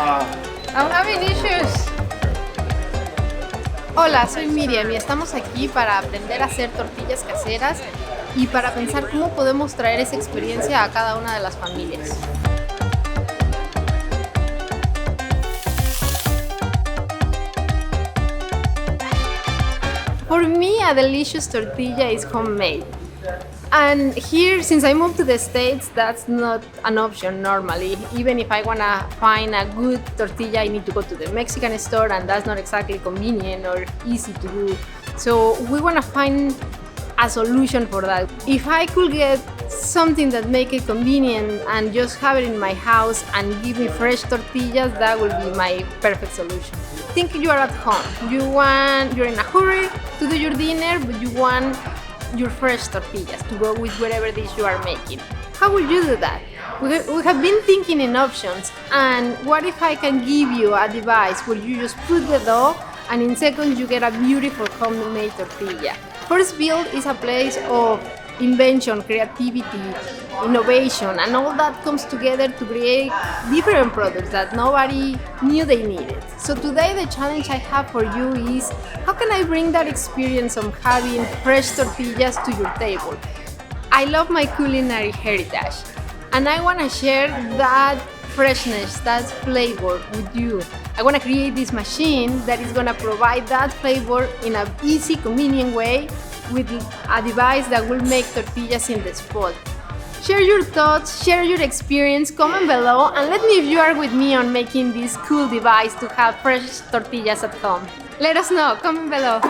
I'm having issues. Hola, soy Miriam y estamos aquí para aprender a hacer tortillas caseras y para pensar cómo podemos traer esa experiencia a cada una de las familias. For me, a delicious tortilla is homemade. And here, since I moved to the States, that's not an option normally. Even if I wanna find a good tortilla, I need to go to the Mexican store, and that's not exactly convenient or easy to do. So we wanna find a solution for that. If I could get something that make it convenient and just have it in my house and give me fresh tortillas, that would be my perfect solution. Think you are at home. You're in a hurry to do your dinner, but you want your fresh tortillas to go with whatever dish you are making. How would you do that? We have been thinking in options, and what if I can give you a device where you just put the dough and in seconds you get a beautiful homemade tortilla. FirstBuild is a place of invention, creativity, innovation, and all that comes together to create different products that nobody knew they needed. So today the challenge I have for you is, how can I bring that experience of having fresh tortillas to your table? I love my culinary heritage, and I want to share that freshness, that flavor with you. I want to create this machine that is going to provide that flavor in an easy, convenient way with a device that will make tortillas in the spot. Share your thoughts, share your experience, comment below, and let me if you are with me on making this cool device to have fresh tortillas at home. Let us know, comment below.